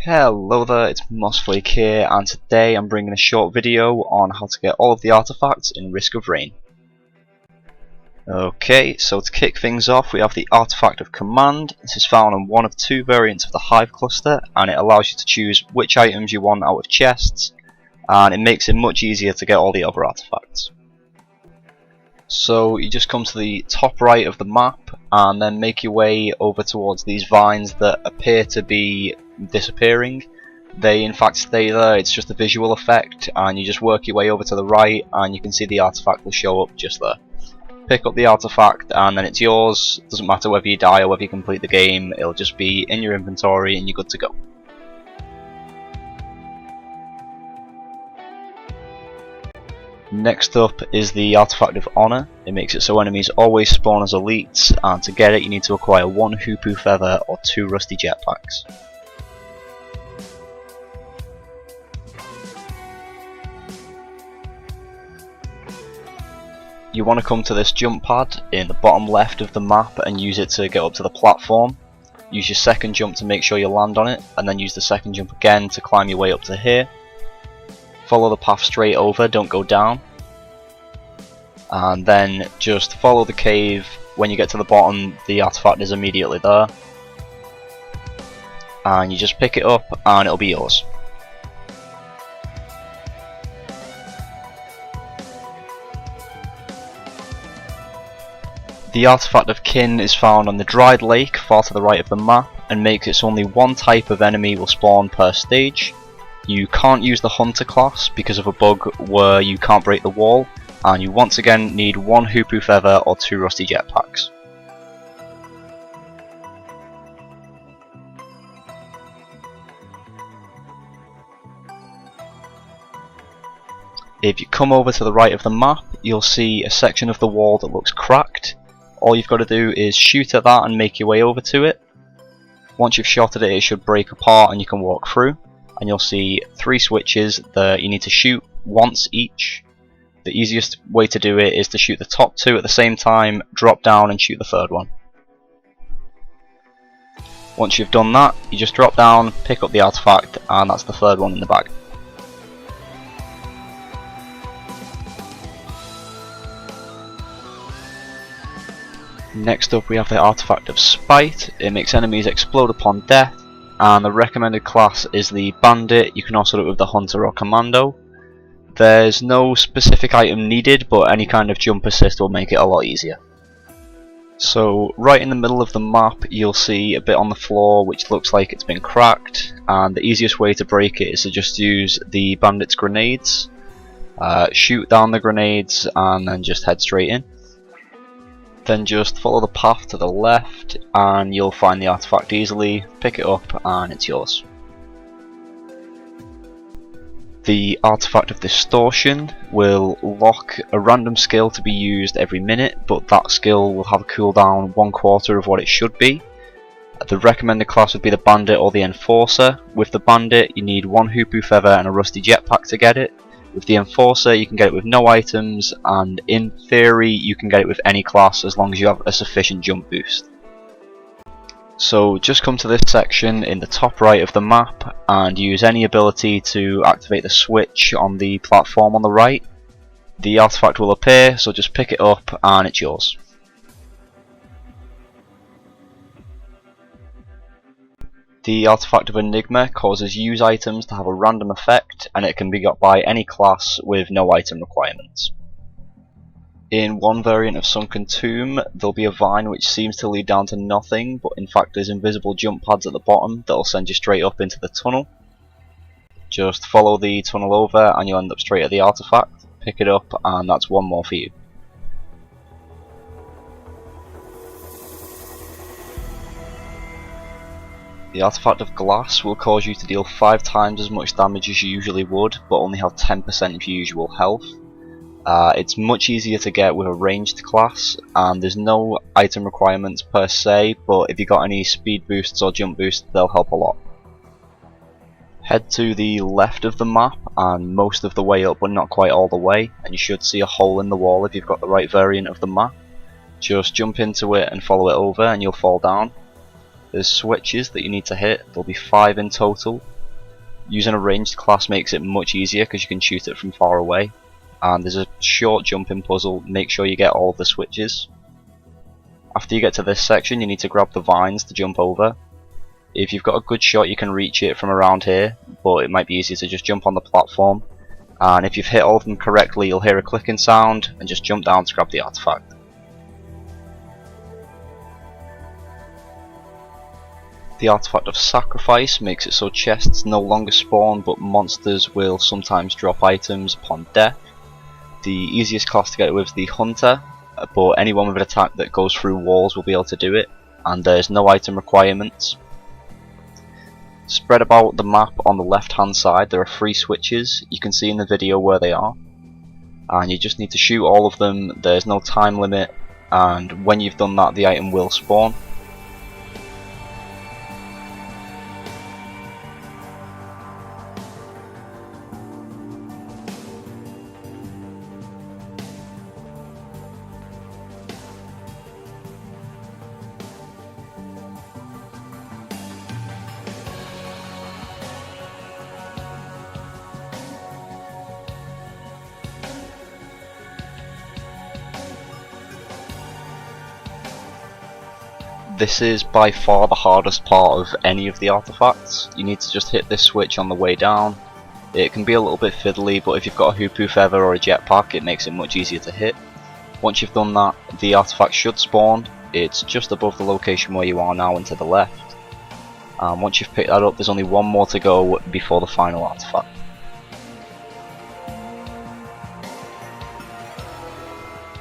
Hello there, it's Mossflake here, and today I'm bringing a short video on how to get all of the artifacts in Risk of Rain. Okay, so to kick things off we have the Artifact of Command. This is found on one of two variants of the Hive cluster, and it allows you to choose which items you want out of chests, and it makes it much easier to get all the other artifacts. So you just come to the top right of the map and then make your way over towards these vines that appear to be disappearing. They in fact stay there, it's just a visual effect, and you just work your way over to the right and you can see the artifact will show up just there. Pick up the artifact and then it's yours. Doesn't matter whether you die or whether you complete the game, it'll just be in your inventory and you're good to go. Next up is the Artifact of Honor. It makes it so enemies always spawn as elites, and to get it you need to acquire 1 Hopoo feather or 2 rusty jetpacks. You want to come to this jump pad in the bottom left of the map and use it to get up to the platform. Use your second jump to make sure you land on it, and then use the second jump again to climb your way up to here. Follow the path straight over, don't go down. And then just follow the cave. When you get to the bottom, the artifact is immediately there. And you just pick it up and it'll be yours. The Artifact of Kin is found on the dried lake far to the right of the map, and makes it so only one type of enemy will spawn per stage. You can't use the Hunter class because of a bug where you can't break the wall, and you once again need 1 Hopoo feather or 2 rusty jetpacks. If you come over to the right of the map, you'll see a section of the wall that looks cracked. All you've got to do is shoot at that and make your way over to it. Once you've shot at it, it should break apart and you can walk through. And you'll see 3 switches that you need to shoot once each. The easiest way to do it is to shoot the top 2 at the same time, drop down and shoot the third one. Once you've done that, you just drop down, pick up the artifact, and that's the third one in the bag. Next up we have the Artifact of Spite. It makes enemies explode upon death, and the recommended class is the Bandit. You can also do it with the Hunter or Commando. There's no specific item needed, but any kind of jump assist will make it a lot easier. So right in the middle of the map you'll see a bit on the floor which looks like it's been cracked, and the easiest way to break it is to just use the Bandit's grenades. Shoot down the grenades and then just head straight in. Then just follow the path to the left and you'll find the artifact easily, pick it up and it's yours. The Artifact of Distortion will lock a random skill to be used every minute, but that skill will have a cooldown 1/4 of what it should be. The recommended class would be the Bandit or the Enforcer. With the Bandit you need 1 Hopoo feather and a rusty jetpack to get it. With the Enforcer you can get it with no items, and in theory you can get it with any class as long as you have a sufficient jump boost. So just come to this section in the top right of the map and use any ability to activate the switch on the platform on the right. The artifact will appear, so just pick it up and it's yours. The Artifact of Enigma causes use items to have a random effect, and it can be got by any class with no item requirements. In one variant of Sunken Tomb, there'll be a vine which seems to lead down to nothing, but in fact there's invisible jump pads at the bottom that'll send you straight up into the tunnel. Just follow the tunnel over and you'll end up straight at the artifact, pick it up, and that's one more for you. The Artifact of Glass will cause you to deal 5 times as much damage as you usually would, but only have 10% of your usual health. It's much easier to get with a ranged class, and there's no item requirements per se, but if you got any speed boosts or jump boosts, they'll help a lot. Head to the left of the map and most of the way up, but not quite all the way, and you should see a hole in the wall if you've got the right variant of the map. Just jump into it and follow it over and you'll fall down. There's switches that you need to hit, there'll be 5 in total. Using a ranged class makes it much easier because you can shoot it from far away. And there's a short jumping puzzle, make sure you get all of the switches. After you get to this section you need to grab the vines to jump over. If you've got a good shot you can reach it from around here, but it might be easier to just jump on the platform. And if you've hit all of them correctly you'll hear a clicking sound and just jump down to grab the artifact. The artifact of sacrifice makes it so chests no longer spawn, but monsters will sometimes drop items upon death. The easiest class to get it with is the hunter, but anyone with an attack that goes through walls will be able to do it, and there's no item requirements. Spread about the map on the left hand side there are 3 switches, you can see in the video where they are, and you just need to shoot all of them, there's no time limit, and when you've done that the item will spawn. This is by far the hardest part of any of the artifacts. You need to just hit this switch on the way down. It can be a little bit fiddly, but if you've got a Hopoo feather or a jetpack it makes it much easier to hit. Once you've done that, the artifact should spawn. It's just above the location where you are now and to the left. Once you've picked that up there's only one more to go before the final artifact.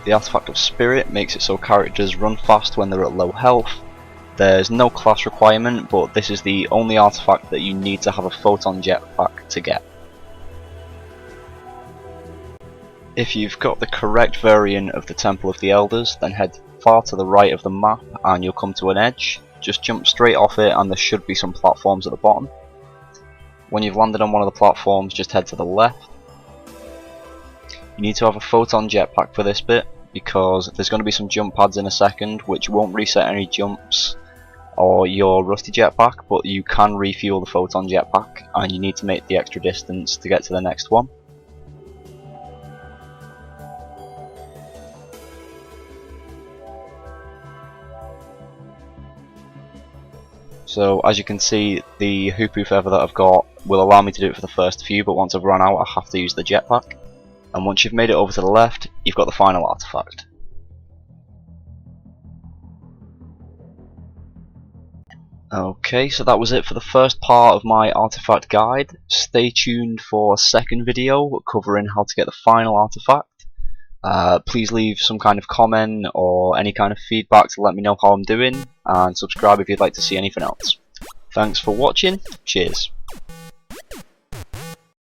The artifact of spirit makes it so characters run fast when they're at low health. There's no class requirement, but this is the only artifact that you need to have a photon jetpack to get. If you've got the correct variant of the Temple of the Elders, then head far to the right of the map and you'll come to an edge. Just jump straight off it and there should be some platforms at the bottom. When you've landed on one of the platforms, just head to the left. You need to have a photon jetpack for this bit, because there's going to be some jump pads in a second which won't reset any jumps or your rusty jetpack, but you can refuel the photon jetpack and you need to make the extra distance to get to the next one. So as you can see, the Hopoo feather that I've got will allow me to do it for the first few, but once I've run out I have to use the jetpack. And once you've made it over to the left, you've got the final artifact. Okay, so that was it for the first part of my artifact guide. Stay tuned for a second video covering how to get the final artifact. Please leave some kind of comment or any kind of feedback to let me know how I'm doing, and subscribe if you'd like to see anything else. Thanks for watching, cheers.